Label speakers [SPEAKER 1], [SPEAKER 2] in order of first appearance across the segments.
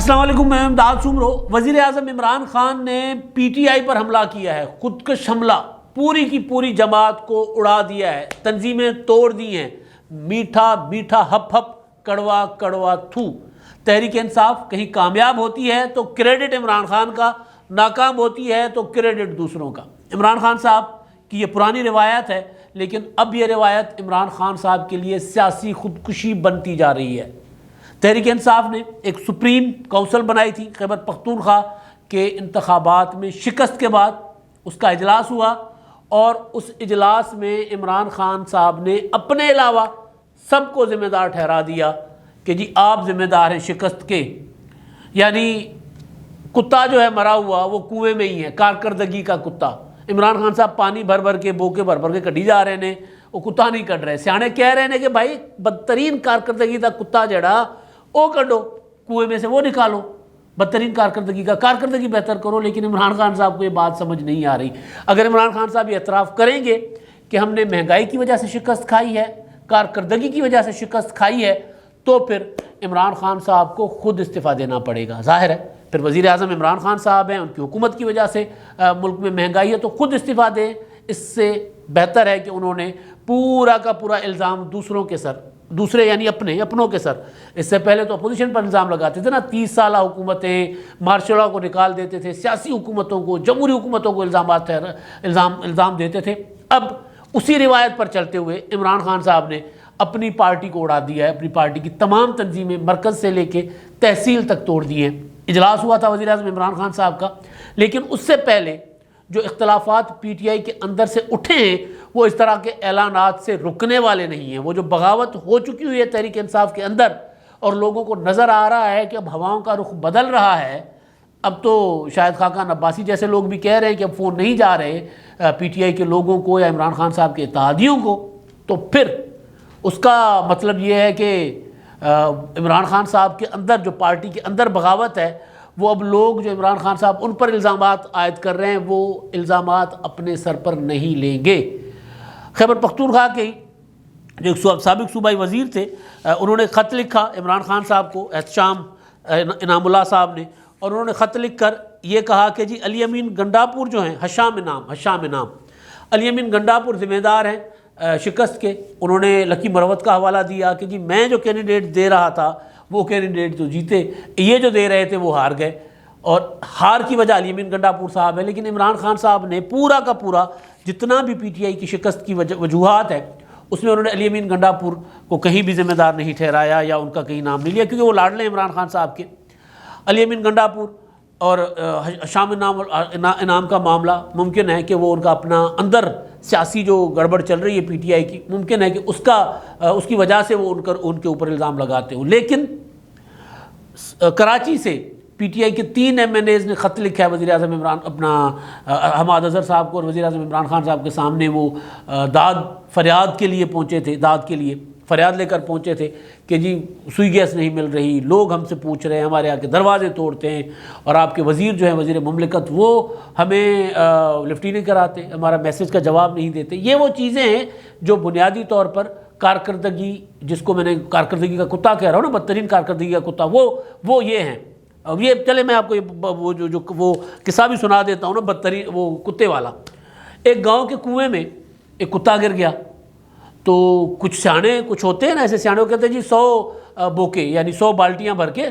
[SPEAKER 1] السلام علیکم، میں امداد سمرو۔ وزیر اعظم عمران خان نے پی ٹی آئی پر حملہ کیا ہے، خودکش حملہ، پوری کی پوری جماعت کو اڑا دیا ہے، تنظیمیں توڑ دی ہیں۔ میٹھا میٹھا ہپ ہپ، کڑوا کڑوا تھو۔ تحریک انصاف کہیں کامیاب ہوتی ہے تو کریڈٹ عمران خان کا، ناکام ہوتی ہے تو کریڈٹ دوسروں کا۔ عمران خان صاحب کی یہ پرانی روایت ہے، لیکن اب یہ روایت عمران خان صاحب کے لیے سیاسی خودکشی بنتی جا رہی ہے۔ تحریک انصاف نے ایک سپریم کونسل بنائی تھی خیبر پختونخوا کے انتخابات میں شکست کے بعد، اس کا اجلاس ہوا اور اس اجلاس میں عمران خان صاحب نے اپنے علاوہ سب کو ذمہ دار ٹھہرا دیا کہ جی آپ ذمہ دار ہیں شکست کے۔ یعنی کتا جو ہے مرا ہوا وہ کنویں میں ہی ہے، کارکردگی کا کتا۔ عمران خان صاحب پانی بھر بھر کے بوکے بھر بھر کے کڈی جا رہے ہیں، وہ کتا نہیں کڈ رہے۔ سیانے کہہ رہے ہیں کہ بھائی بدترین کارکردگی کا کتا جڑا وہ کڈو، کنویں میں سے وہ نکالو، بدترین کارکردگی کا کارکردگی بہتر کرو۔ لیکن عمران خان صاحب کو یہ بات سمجھ نہیں آ رہی۔ اگر عمران خان صاحب یہ اعتراف کریں گے کہ ہم نے مہنگائی کی وجہ سے شکست کھائی ہے، کارکردگی کی وجہ سے شکست کھائی ہے، تو پھر عمران خان صاحب کو خود استعفیٰ دینا پڑے گا۔ ظاہر ہے پھر وزیر اعظم عمران خان صاحب ہیں، ان کی حکومت کی وجہ سے ملک میں مہنگائی ہے تو خود استعفیٰ دیں۔ اس سے بہتر ہے کہ انہوں نے پورا کا پورا الزام دوسروں کے سر، دوسرے یعنی اپنوں کے سر۔ اس سے پہلے تو اپوزیشن پر الزام لگاتے تھے نا، 30 سالہ حکومتیں، مارشل لاء کو نکال دیتے تھے، سیاسی حکومتوں کو، جمہوری حکومتوں کو الزام دیتے تھے۔ اب اسی روایت پر چلتے ہوئے عمران خان صاحب نے اپنی پارٹی کو اڑا دیا ہے، اپنی پارٹی کی تمام تنظیمیں مرکز سے لے کے تحصیل تک توڑ دی ہیں۔ اجلاس ہوا تھا وزیر اعظم عمران خان صاحب کا، لیکن اس سے پہلے جو اختلافات پی ٹی آئی کے اندر سے اٹھے ہیں وہ اس طرح کے اعلانات سے رکنے والے نہیں ہیں۔ وہ جو بغاوت ہو چکی ہوئی ہے تحریک انصاف کے اندر، اور لوگوں کو نظر آ رہا ہے کہ اب ہواؤں کا رخ بدل رہا ہے۔ اب تو شاید خاقان عباسی جیسے لوگ بھی کہہ رہے ہیں کہ اب فون نہیں جا رہے پی ٹی آئی کے لوگوں کو یا عمران خان صاحب کے اتحادیوں کو، تو پھر اس کا مطلب یہ ہے کہ عمران خان صاحب کے اندر جو پارٹی کے اندر بغاوت ہے، وہ اب لوگ جو عمران خان صاحب ان پر الزامات عائد کر رہے ہیں وہ الزامات اپنے سر پر نہیں لیں گے۔ خیبر پختونخوا کے جو ایک سابق صوبائی وزیر تھے، انہوں نے خط لکھا عمران خان صاحب کو، احتشام انعام اللہ صاحب نے، اور انہوں نے خط لکھ کر یہ کہا کہ جی علی امین گنڈاپور جو ہیں، ہشام انعام علی امین گنڈاپور ذمہ دار ہیں شکست کے۔ انہوں نے لکی مروت کا حوالہ دیا کہ جی میں جو کینڈیڈیٹ دے رہا تھا وہ کینڈیڈیٹ جو جیتے، یہ جو دے رہے تھے وہ ہار گئے، اور ہار کی وجہ علی امین گنڈاپور صاحب ہے۔ لیکن عمران خان صاحب نے پورا کا پورا جتنا بھی پی ٹی آئی کی شکست کی وجوہات ہے اس میں انہوں نے علی امین گنڈاپور کو کہیں بھی ذمہ دار نہیں ٹھہرایا یا ان کا کہیں نام نہیں لیا، کیونکہ وہ لاڈلے عمران خان صاحب کے۔ علی امین گنڈاپور اور ہشام انعام کا معاملہ ممکن ہے کہ وہ ان کا اپنا اندر سیاسی جو گڑبڑ چل رہی ہے پی ٹی آئی کی، ممکن ہے کہ اس کی وجہ سے وہ ان کے اوپر الزام لگاتے ہوں۔ لیکن کراچی سے پی ٹی آئی کے 3 ایم این ایز نے خط لکھا ہے وزیر اعظم حماد اظہر صاحب کو، اور وزیر اعظم عمران خان صاحب کے سامنے وہ فریاد کے لیے پہنچے تھے، فریاد لے کر پہنچے تھے کہ جی سوئی گیس نہیں مل رہی، لوگ ہم سے پوچھ رہے ہیں، ہمارے یہاں کے دروازے توڑتے ہیں، اور آپ کے وزیر جو ہیں وزیر مملکت وہ ہمیں لفٹ ہی نہیں کراتے، ہمارا میسج کا جواب نہیں دیتے۔ یہ وہ چیزیں ہیں جو بنیادی طور پر کارکردگی، جس کو میں نے کارکردگی کا کتا کہہ رہا ہوں نا، بدترین کارکردگی کا کتا، وہ یہ ہیں۔ اب یہ چلے میں آپ کو وہ قصہ بھی سنا دیتا ہوں نا، بدترین وہ کتے والا۔ ایک گاؤں کے کنویں میں ایک کتا گر گیا، تو کچھ سیانے کچھ ہوتے ہیں نا، ایسے سیانے کو کہتے ہیں جی 100 بوکے یعنی 100 بالٹیاں بھر کے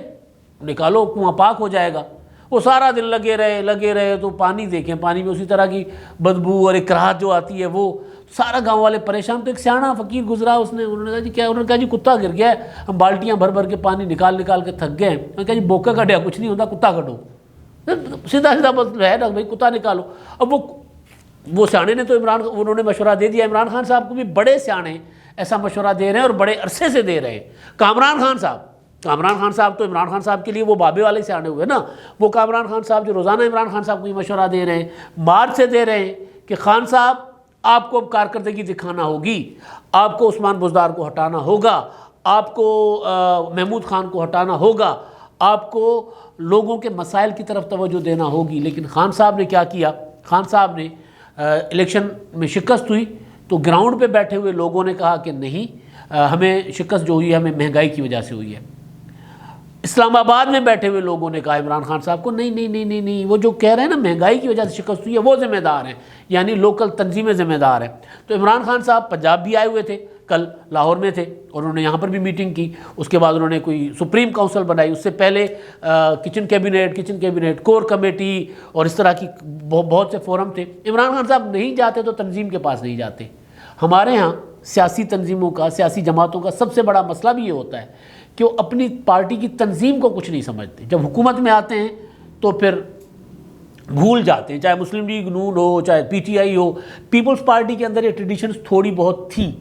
[SPEAKER 1] نکالو، کنواں پاک ہو جائے گا۔ وہ سارا دن لگے رہے تو پانی دیکھیں، پانی میں اسی طرح کی بدبو اور اکراہت جو آتی ہے، وہ سارا گاؤں والے پریشان۔ تو ایک سیاح فقیر گزرا، انہوں نے کہا جی کیا؟ انہوں نے کہا جی کتا گر گیا ہے، ہم بالٹیاں بھر بھر کے پانی نکال کے تھک گئے ہیں۔ انہوں نے کہا جی بوکا کٹیا کچھ نہیں ہوتا، کتا کٹو، سیدھا بس ہے نا بھائی، کتا نکالو۔ اب وہ سیانے نے تو انہوں نے مشورہ دے دیا، عمران خان صاحب کو بھی بڑے سیانے ایسا مشورہ دے رہے ہیں اور بڑے عرصے سے دے رہے ہیں۔ کامران خان صاحب تو عمران خان صاحب کے لیے وہ بابے والے سیانے ہوئے نا، وہ کامران خان صاحب جو روزانہ عمران خان صاحب کو یہ مشورہ دے رہے ہیں، مارچ سے دے رہے ہیں کہ خان صاحب آپ کو اب کارکردگی دکھانا ہوگی، آپ کو عثمان بزدار کو ہٹانا ہوگا، آپ کو محمود خان کو ہٹانا ہوگا، آپ کو لوگوں کے مسائل کی طرف توجہ دینا ہوگی۔ لیکن خان صاحب نے کیا کیا؟ خان صاحب نے الیکشن میں شکست ہوئی تو گراؤنڈ پہ بیٹھے ہوئے لوگوں نے کہا کہ نہیں، ہمیں شکست جو ہوئی ہے ہمیں مہنگائی کی وجہ سے ہوئی ہے۔ اسلام آباد میں بیٹھے ہوئے لوگوں نے کہا عمران خان صاحب کو نہیں نہیں نہیں نہیں نہیں، وہ جو کہہ رہے ہیں نا مہنگائی کی وجہ سے شکست ہوئی ہے وہ ذمہ دار ہیں، یعنی لوکل تنظیمیں ذمہ دار ہیں۔ تو عمران خان صاحب پنجاب بھی آئے ہوئے تھے، کل لاہور میں تھے اور انہوں نے یہاں پر بھی میٹنگ کی، اس کے بعد انہوں نے کوئی سپریم کونسل بنائی، اس سے پہلے کچن کیبنٹ کور کمیٹی اور اس طرح کی بہت سے فورم تھے۔ عمران خان صاحب نہیں جاتے تو تنظیم کے پاس نہیں جاتے۔ ہمارے ہاں سیاسی تنظیموں کا، سیاسی جماعتوں کا سب سے بڑا مسئلہ بھی یہ ہوتا ہے کہ وہ اپنی پارٹی کی تنظیم کو کچھ نہیں سمجھتے، جب حکومت میں آتے ہیں تو پھر بھول جاتے ہیں، چاہے مسلم لیگ نون ہو، چاہے پی ٹی آئی ہو۔ پیپلز پارٹی کے اندر یہ ٹریڈیشنز تھوڑی بہت تھی،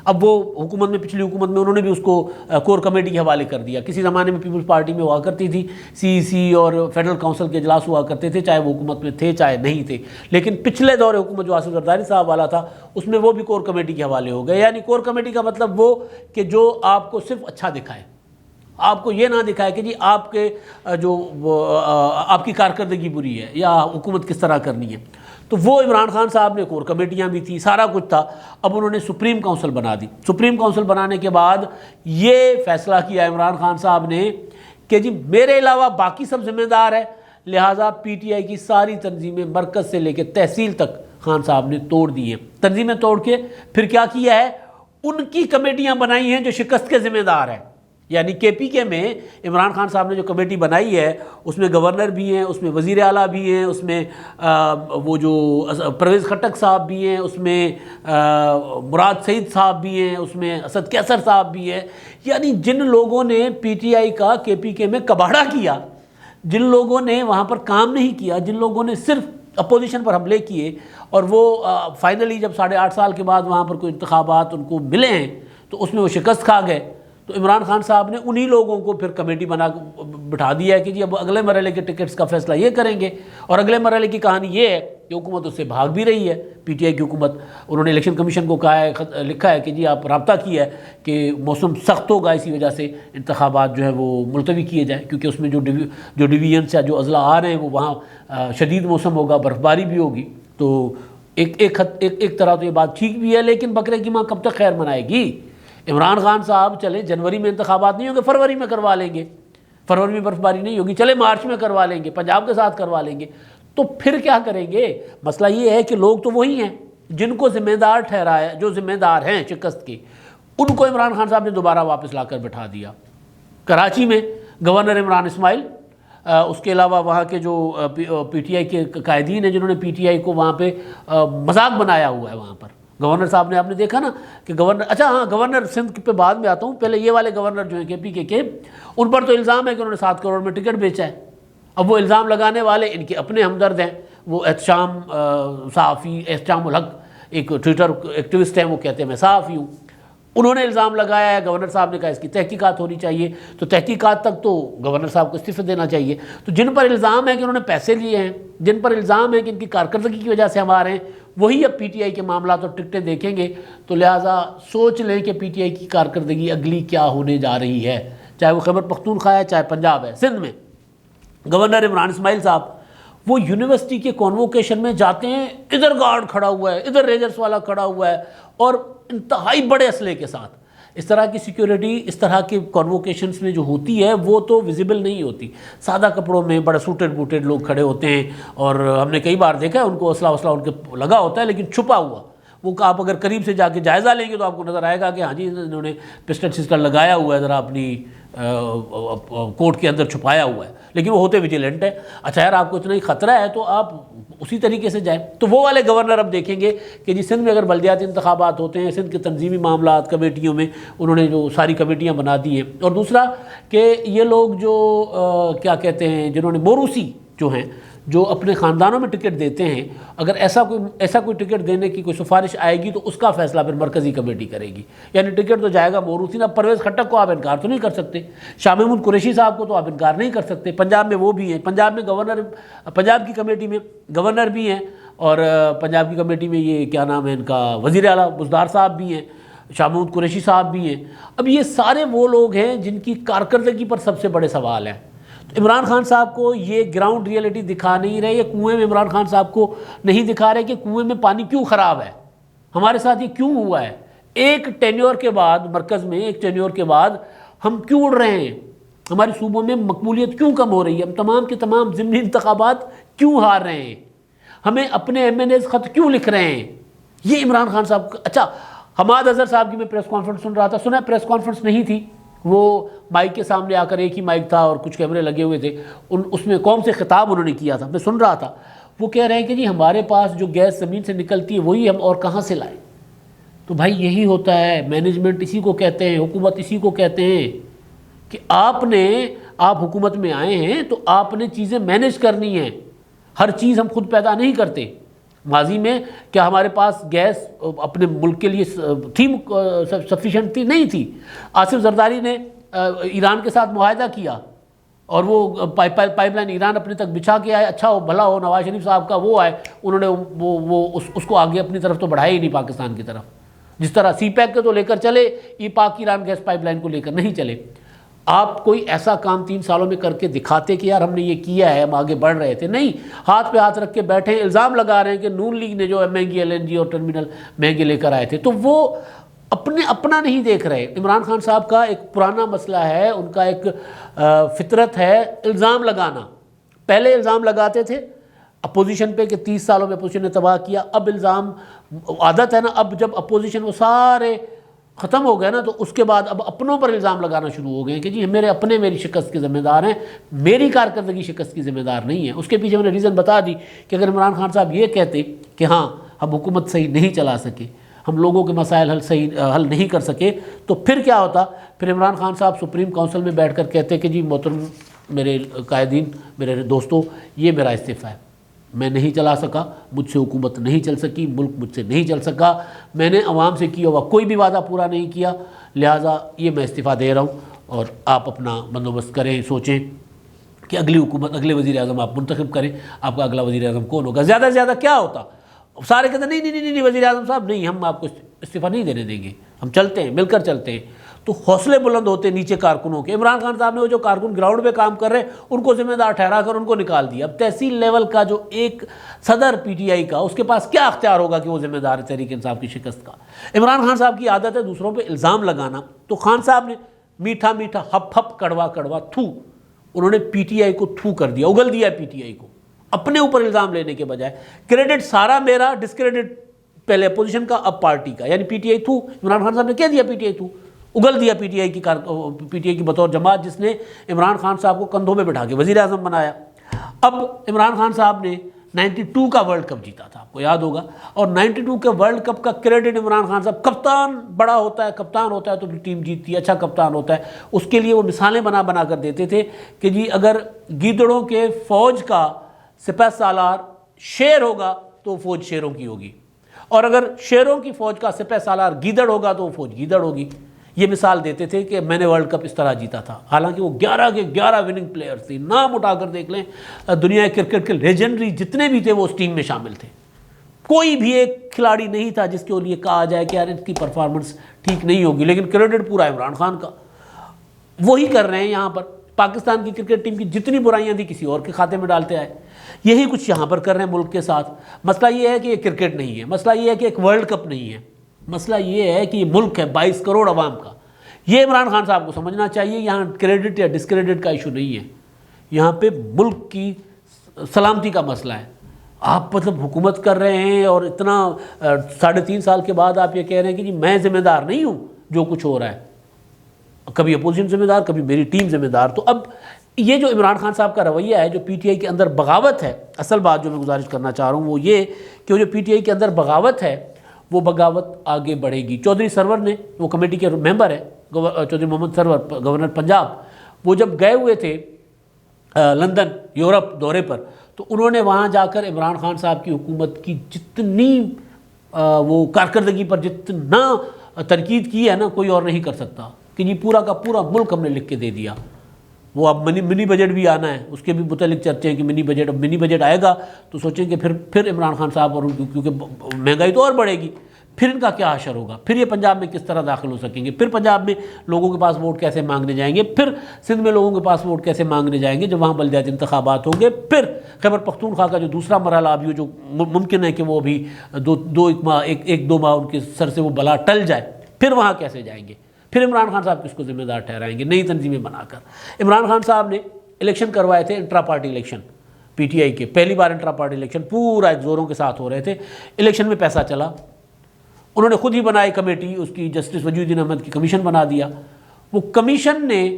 [SPEAKER 1] اب وہ حکومت میں، پچھلی حکومت میں انہوں نے بھی اس کو کور کمیٹی کے حوالے کر دیا۔ کسی زمانے میں پیپلز پارٹی میں ہوا کرتی تھی، سی سی اور فیڈرل کونسل کے اجلاس ہوا کرتے تھے، چاہے وہ حکومت میں تھے چاہے نہیں تھے، لیکن پچھلے دور حکومت جو آصف زرداری صاحب والا تھا اس میں وہ بھی کور کمیٹی کے حوالے ہو گئے۔ یعنی کور کمیٹی کا مطلب وہ کہ جو آپ کو صرف اچھا دکھائے، آپ کو یہ نہ دکھائے کہ جی آپ کے آپ کی کارکردگی بری ہے یا حکومت کس طرح کرنی ہے۔ تو وہ عمران خان صاحب نے کور کمیٹیاں بھی تھی، سارا کچھ تھا۔ اب انہوں نے سپریم کونسل بنا دی۔ سپریم کونسل بنانے کے بعد یہ فیصلہ کیا عمران خان صاحب نے کہ جی میرے علاوہ باقی سب ذمہ دار ہے، لہٰذا پی ٹی آئی کی ساری تنظیمیں مرکز سے لے کے تحصیل تک خان صاحب نے توڑ دی ہیں۔ تنظیمیں توڑ کے پھر کیا کیا ہے، ان کی کمیٹیاں بنائی ہیں جو شکست کے ذمہ دار ہیں۔ یعنی کے پی کے میں عمران خان صاحب نے جو کمیٹی بنائی ہے اس میں گورنر بھی ہیں، اس میں وزیر اعلیٰ بھی ہیں، اس میں وہ جو پرویز خٹک صاحب بھی ہیں، اس میں مراد سعید صاحب بھی ہیں، اس میں اسد کیسر صاحب بھی ہیں۔ یعنی جن لوگوں نے پی ٹی آئی کا کے پی کے میں کباڑہ کیا، جن لوگوں نے وہاں پر کام نہیں کیا، جن لوگوں نے صرف اپوزیشن پر حملے کیے، اور وہ فائنلی جب 8.5 سال کے بعد وہاں پر کوئی انتخابات ان کو ملے ہیں تو اس میں وہ شکست کھا گئے۔ تو عمران خان صاحب نے انہی لوگوں کو پھر کمیٹی بٹھا دیا ہے کہ جی اب اگلے مرحلے کے ٹکٹس کا فیصلہ یہ کریں گے، اور اگلے مرحلے کی کہانی یہ ہے کہ حکومت اس سے بھاگ بھی رہی ہے، پی ٹی آئی کی حکومت۔ انہوں نے الیکشن کمیشن کو کہا ہے، لکھا ہے کہ جی آپ رابطہ کیا ہے کہ موسم سخت ہوگا، اسی وجہ سے انتخابات جو ہے وہ ملتوی کیے جائیں، کیونکہ اس میں جو ڈویژنس یا جو اضلاع آ رہے ہیں وہ وہاں شدید موسم ہوگا، برف باری بھی ہوگی۔ تو ایک طرح تو یہ بات ٹھیک بھی ہے، لیکن بکرے کی ماں کب تک خیر منائے گی؟ عمران خان صاحب چلے جنوری میں انتخابات نہیں ہوں گے، فروری میں کروا لیں گے، فروری میں برف باری نہیں ہوگی، چلے مارچ میں کروا لیں گے، پنجاب کے ساتھ کروا لیں گے، تو پھر کیا کریں گے؟ مسئلہ یہ ہے کہ لوگ تو وہی ہیں جن کو ذمہ دار ٹھہرایا، جو ذمہ دار ہیں شکست کے، ان کو عمران خان صاحب نے دوبارہ واپس لا کر بٹھا دیا۔ کراچی میں گورنر عمران اسماعیل، اس کے علاوہ وہاں کے جو پی ٹی آئی کے قائدین ہیں جنہوں نے پی ٹی آئی کو وہاں پہ مذاق بنایا ہوا ہے، وہاں پر گورنر صاحب نے، آپ نے دیکھا نا کہ گورنر، اچھا ہاں گورنر سندھ پہ بعد میں آتا ہوں، پہلے یہ والے گورنر جو ہیں کے پی کے ان پر تو الزام ہے کہ انہوں نے 7 کروڑ میں ٹکٹ بیچا ہے۔ اب وہ الزام لگانے والے ان کے اپنے ہمدرد ہیں، وہ احتشام صحافی احتشام الحق ایک ٹویٹر ایکٹیوسٹ ہیں، وہ کہتے ہیں میں صحافی ہوں، انہوں نے الزام لگایا ہے۔ گورنر صاحب نے کہا اس کی تحقیقات ہونی چاہیے، تو تحقیقات تک تو گورنر صاحب کو استعفے دینا چاہیے۔ تو جن پر الزام ہے کہ انہوں نے پیسے لیے ہیں، جن پر الزام ہے کہ ان کی کارکردگی کی وجہ سے ہم آ رہے ہیں، وہی اب پی ٹی آئی کے معاملات اور ٹکٹیں دیکھیں گے، تو لہٰذا سوچ لیں کہ پی ٹی آئی کی کارکردگی اگلی کیا ہونے جا رہی ہے، چاہے وہ خیبر پختونخوا ہے چاہے پنجاب ہے۔ سندھ میں گورنر عمران اسماعیل صاحب وہ یونیورسٹی کے کانووکیشن میں جاتے ہیں، ادھر گارڈ کھڑا ہوا ہے، ادھر ریجرس والا کھڑا ہوا ہے، اور انتہائی بڑے اسلحے کے ساتھ۔ اس طرح کی سیکیورٹی اس طرح کے کانووکیشنز میں جو ہوتی ہے وہ تو ویزیبل نہیں ہوتی، سادہ کپڑوں میں بڑے سوٹڈ بوٹڈ لوگ کھڑے ہوتے ہیں، اور ہم نے کئی بار دیکھا ہے ان کو اسلحہ ان کے لگا ہوتا ہے لیکن چھپا ہوا، وہ آپ اگر قریب سے جا کے جائزہ لیں گے تو آپ کو نظر آئے گا کہ ہاں جی انہوں نے پسٹل لگایا ہوا ہے، ذرا اپنی کوٹ کے اندر چھپایا ہوا ہے، لیکن وہ ہوتے ویجیلنٹ ہے۔ اچھا یار آپ کو اتنا ہی خطرہ ہے تو آپ اسی طریقے سے جائیں۔ تو وہ والے گورنر اب دیکھیں گے کہ جی سندھ میں اگر بلدیاتی انتخابات ہوتے ہیں، سندھ کے تنظیمی معاملات کمیٹیوں میں انہوں نے جو ساری کمیٹیاں بنا دی ہیں، اور دوسرا کہ یہ لوگ جو کیا کہتے ہیں جنہوں نے موروثی جو ہیں جو اپنے خاندانوں میں ٹکٹ دیتے ہیں، اگر ایسا کوئی ٹکٹ دینے کی کوئی سفارش آئے گی تو اس کا فیصلہ پھر مرکزی کمیٹی کرے گی، یعنی ٹکٹ تو جائے گا موروثی۔ اب پرویز خٹک کو آپ انکار تو نہیں کر سکتے، شاہ محمود قریشی صاحب کو تو آپ انکار نہیں کر سکتے، پنجاب میں وہ بھی ہیں، پنجاب میں پنجاب کی کمیٹی میں گورنر بھی ہیں، اور پنجاب کی کمیٹی میں یہ کیا نام ہے ان کا وزیر اعلیٰ بزدار صاحب بھی ہیں، شاہ محمود قریشی صاحب بھی ہیں۔ اب یہ سارے وہ لوگ ہیں جن کی کارکردگی پر سب سے بڑے سوال ہیں۔ تو عمران خان صاحب کو یہ گراؤنڈ ریئلٹی دکھا نہیں رہے، یہ کنویں میں عمران خان صاحب کو نہیں دکھا رہے کہ کنویں میں پانی کیوں خراب ہے، ہمارے ساتھ یہ کیوں ہوا ہے، ایک ٹینیور کے بعد مرکز میں، ایک ٹینیور کے بعد ہم کیوں اڑ رہے ہیں، ہمارے صوبوں میں مقبولیت کیوں کم ہو رہی ہے؟ ہم تمام کے تمام ضمنی انتخابات کیوں ہار رہے ہیں؟ ہمیں اپنے ایم این ایز خط کیوں لکھ رہے ہیں؟ یہ عمران خان صاحب اچھا حماد اظہر صاحب کی میں پریس کانفرنس سن رہا تھا، سنا پریس کانفرنس نہیں تھی، وہ مائک کے سامنے آ کر، ایک ہی مائک تھا اور کچھ کیمرے لگے ہوئے تھے، اس میں قوم سے خطاب انہوں نے کیا تھا، میں سن رہا تھا، وہ کہہ رہے ہیں کہ جی ہمارے پاس جو گیس زمین سے نکلتی ہے وہی ہم اور کہاں سے لائیں؟ تو بھائی یہی ہوتا ہے، مینجمنٹ اسی کو کہتے ہیں، حکومت اسی کو کہتے ہیں کہ آپ حکومت میں آئے ہیں تو آپ نے چیزیں مینیج کرنی ہیں، ہر چیز ہم خود پیدا نہیں کرتے۔ ماضی میں کیا ہمارے پاس گیس اپنے ملک کے لیے تھی سفیشینٹ تھی؟ نہیں تھی۔ آصف زرداری نے ایران کے ساتھ معاہدہ کیا اور وہ پائپ لائن ایران اپنے تک بچھا کے آئے، اچھا ہو بھلا ہو، نواز شریف صاحب کا وہ آئے، انہوں نے وہ اس کو آگے اپنی طرف تو بڑھایا ہی نہیں پاکستان کی طرف، جس طرح سی پیک کے تو لے کر چلے، یہ پاک ایران گیس پائپ لائن کو لے کر نہیں چلے۔ آپ کوئی ایسا کام 3 سالوں میں کر کے دکھاتے کہ یار ہم نے یہ کیا ہے، ہم آگے بڑھ رہے تھے، نہیں، ہاتھ پہ ہاتھ رکھ کے بیٹھے، الزام لگا رہے ہیں کہ نون لیگ نے جو مہنگی LNG اور ٹرمینل مہنگے لے کر آئے تھے، تو وہ اپنا نہیں دیکھ رہے۔ عمران خان صاحب کا ایک پرانا مسئلہ ہے، ان کا ایک فطرت ہے الزام لگانا۔ پہلے الزام لگاتے تھے اپوزیشن پہ کہ 30 سالوں میں اپوزیشن نے تباہ کیا، اب الزام عادت ہے نا، اب جب اپوزیشن وہ سارے ختم ہو گئے نا تو اس کے بعد اب اپنوں پر الزام لگانا شروع ہو گئے کہ جی میرے اپنے میری شکست کے ذمہ دار ہیں، میری کارکردگی شکست کی ذمہ دار نہیں ہے۔ اس کے پیچھے میں نے ریزن بتا دی کہ اگر عمران خان صاحب یہ کہتے کہ ہاں ہم حکومت صحیح نہیں چلا سکے، ہم لوگوں کے مسائل حل نہیں کر سکے، تو پھر کیا ہوتا؟ پھر عمران خان صاحب سپریم کونسل میں بیٹھ کر کہتے کہ جی محترم میرے قائدین، میرے دوستوں، یہ میرا استعفیٰ ہے، میں نہیں چلا سکا، مجھ سے حکومت نہیں چل سکی، ملک مجھ سے نہیں چل سکا، میں نے عوام سے کیا ہوا کوئی بھی وعدہ پورا نہیں کیا، لہٰذا یہ میں استعفیٰ دے رہا ہوں اور آپ اپنا بندوبست کریں، سوچیں کہ اگلی حکومت، اگلے وزیر اعظم آپ منتخب کریں، آپ کا اگلا وزیر اعظم کون ہوگا۔ زیادہ سے زیادہ کیا ہوتا؟ سارے کہتے ہیں نہیں وزیر اعظم صاحب نہیں، ہم آپ کو استعفیٰ نہیں دینے دیں گے، ہم چلتے ہیں، مل کر چلتے ہیں۔ تو حوصلے بلند ہوتے نیچے کارکنوں کے۔ عمران خان صاحب نے وہ جو کارکن گراؤنڈ پہ کام کر رہے ہیں ان کو ذمہ دار ٹھہرا کر ان کو نکال دیا۔ اب تحصیل لیول کا جو ایک صدر PTI کا، اس کے پاس کیا اختیار ہوگا کہ وہ ذمہ دار ہے تحریک انصاف کی شکست کا؟ عمران خان صاحب کی عادت ہے دوسروں پہ الزام لگانا، تو خان صاحب نے میٹھا میٹھا ہپ ہپ کڑوا کڑوا تھو، انہوں نے PTI کو تھو کر دیا، اگل دیا PTI کو، اپنے اوپر الزام لینے کے بجائے۔ کریڈٹ سارا میرا، ڈسکریڈٹ پہلے اپوزیشن کا اب پارٹی کا، یعنی PTI تھو، عمران خان صاحب نے کہہ دیا PTI تھو، اگل دیا PTI کی بطور جماعت جس نے عمران خان صاحب کو کندھوں میں بٹھا کے وزیر اعظم بنایا۔ اب عمران خان صاحب نے 92 کا ورلڈ کپ جیتا تھا، آپ کو یاد ہوگا، اور 92 کے ورلڈ کپ کا کریڈٹ عمران خان صاحب، کپتان بڑا ہوتا ہے، کپتان ہوتا ہے تو ٹیم جیتتی ہے، اچھا کپتان ہوتا ہے، اس کے لیے وہ مثالیں بنا کر دیتے تھے کہ جی اگر گیدڑوں کے فوج کا سپہ سالار شیر ہوگا تو فوج شیروں کی ہوگی، اور اگر شیروں کی فوج کا سپہ سالار گیدڑ ہوگا تو وہ فوج گیدڑ ہوگی۔ یہ مثال دیتے تھے کہ میں نے ورلڈ کپ اس طرح جیتا تھا، حالانکہ وہ 11 کے 11 وننگ پلیئرز تھے، نام اٹھا کر دیکھ لیں، دنیا کرکٹ کے لیجنڈری جتنے بھی تھے وہ اس ٹیم میں شامل تھے، کوئی بھی ایک کھلاڑی نہیں تھا جس کے لیے کہا جائے کہ یار اس کی پرفارمنس ٹھیک نہیں ہوگی، لیکن کریڈٹ پورا عمران خان کا۔ وہی کر رہے ہیں یہاں پر، پاکستان کی کرکٹ ٹیم کی جتنی برائیاں تھیں کسی اور کے کھاتے میں ڈالتے آئے، یہی کچھ یہاں پر کر رہے ہیں ملک کے ساتھ۔ مسئلہ یہ ہے کہ یہ کرکٹ نہیں ہے، مسئلہ یہ ہے کہ ایک ورلڈ کپ نہیں ہے، مسئلہ یہ ہے کہ یہ ملک ہے 22 کروڑ عوام کا۔ یہ عمران خان صاحب کو سمجھنا چاہیے، یہاں کریڈٹ یا ڈسکریڈٹ کا ایشو نہیں ہے، یہاں پہ ملک کی سلامتی کا مسئلہ ہے۔ آپ مطلب حکومت کر رہے ہیں اور اتنا 3.5 سال کے بعد آپ یہ کہہ رہے ہیں کہ جی میں ذمہ دار نہیں ہوں جو کچھ ہو رہا ہے، کبھی اپوزیشن ذمہ دار، کبھی میری ٹیم ذمہ دار۔ تو اب یہ جو عمران خان صاحب کا رویہ ہے، جو PTI کے اندر بغاوت ہے، اصل بات جو میں گزارش کرنا چاہ رہا ہوں وہ یہ کہ وہ جو PTI کے اندر بغاوت ہے وہ بغاوت آگے بڑھے گی۔ چودھری سرور نے، وہ کمیٹی کے ممبر ہے، چودھری محمد سرور، گورنر پنجاب، وہ جب گئے ہوئے تھے لندن یورپ دورے پر، تو انہوں نے وہاں جا کر عمران خان صاحب کی حکومت کی جتنی وہ کارکردگی پر جتنا تنقید کی ہے نا، کوئی اور نہیں کر سکتا، کہ جی پورا کا پورا ملک ہم نے لکھ کے دے دیا۔ وہ اب منی بجٹ بھی آنا ہے، اس کے بھی متعلق چرچے ہیں کہ منی بجٹ آئے گا تو سوچیں کہ پھر عمران خان صاحب، اور کیونکہ مہنگائی تو اور بڑھے گی، پھر ان کا کیا حشر ہوگا، پھر یہ پنجاب میں کس طرح داخل ہو سکیں گے، پھر پنجاب میں لوگوں کے پاس ووٹ کیسے مانگنے جائیں گے، پھر سندھ میں لوگوں کے پاس ووٹ کیسے مانگنے جائیں گے جب وہاں بلدیاتی انتخابات ہوں گے، پھر خیبر پختونخوا کا جو دوسرا مرحلہ ابھی جو ممکن ہے کہ وہ ابھی ایک دو ماہ ان کے سر سے وہ بلا ٹل جائے، پھر وہاں کیسے جائیں گے، پھر عمران خان صاحب کس کو ذمہ دار ٹھہرائیں گے؟ نئی تنظیمیں بنا کر۔ عمران خان صاحب نے الیکشن کروائے تھے، انٹرا پارٹی الیکشن پی ٹی آئی کے، پہلی بار انٹرا پارٹی الیکشن پورا ایک زوروں کے ساتھ ہو رہے تھے، الیکشن میں پیسہ چلا، انہوں نے خود ہی بنائی کمیٹی، اس کی جسٹس وجی الدین احمد کی کمیشن بنا دیا۔ وہ کمیشن نے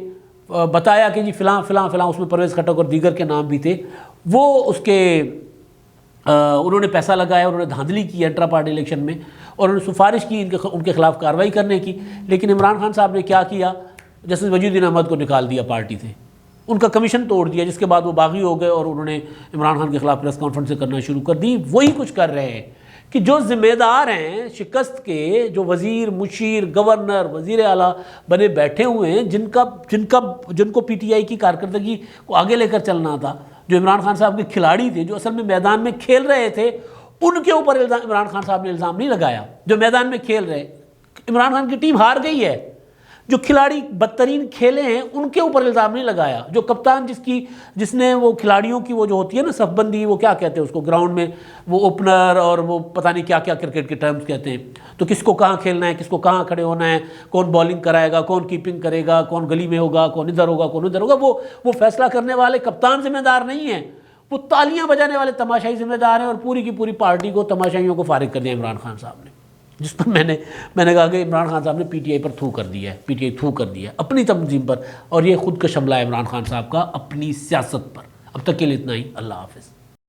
[SPEAKER 1] بتایا کہ جی فلاں فلاں فلاں، اس میں پرویز خٹک اور دیگر کے نام بھی تھے، وہ اس کے انہوں نے پیسہ لگایا، انہوں نے دھاندلی کی انٹرا پارٹی الیکشن میں، اور انہوں نے سفارش کی ان کے خلاف کارروائی کرنے کی، لیکن عمران خان صاحب نے کیا کیا؟ جسٹس وجی الدین احمد کو نکال دیا پارٹی سے، ان کا کمیشن توڑ دیا، جس کے بعد وہ باغی ہو گئے اور انہوں نے عمران خان کے خلاف پریس کانفرنسیں کرنا شروع کر دی۔ وہی کچھ کر رہے ہیں کہ جو ذمہ دار ہیں شکست کے، جو وزیر، مشیر، گورنر، وزیر اعلیٰ بنے بیٹھے ہوئے ہیں، جن کو پی ٹی آئی کی کارکردگی کو آگے لے کر چلنا تھا، جو عمران خان صاحب کے کھلاڑی تھے، جو اصل میں میدان میں کھیل رہے تھے، ان کے اوپر عمران خان صاحب نے الزام نہیں لگایا۔ جو میدان میں کھیل رہے، عمران خان کی ٹیم ہار گئی ہے، جو کھلاڑی بدترین کھیلے ہیں ان کے اوپر الزام نہیں لگایا۔ جو کپتان جس نے وہ کھلاڑیوں کی وہ جو ہوتی ہے نا صف بندی، وہ کیا کہتے ہیں اس کو گراؤنڈ میں، وہ اوپنر اور وہ پتہ نہیں کیا کیا کرکٹ کے ٹرمز کہتے ہیں، تو کس کو کہاں کھیلنا ہے، کس کو کہاں کھڑے ہونا ہے، کون بالنگ کرائے گا، کون کیپنگ کرے گا، کون گلی میں ہوگا، کون ادھر ہوگا، کون ادھر ہوگا، وہ فیصلہ کرنے والے کپتان ذمہ دار نہیں ہیں، وہ تالیاں بجانے والے تماشائی ذمہ دار ہیں، اور پوری کی پوری پارٹی کو، تماشائیوں کو فارغ کر دیا عمران خان صاحب نے، جس پر میں نے کہا کہ عمران خان صاحب نے پی ٹی آئی پر تھو کر دیا ہے، پی ٹی آئی تھو کر دیا ہے اپنی تنظیم پر، اور یہ خود کا حملہ ہے عمران خان صاحب کا اپنی سیاست پر۔ اب تک کے لیے اتنا ہی، اللہ حافظ۔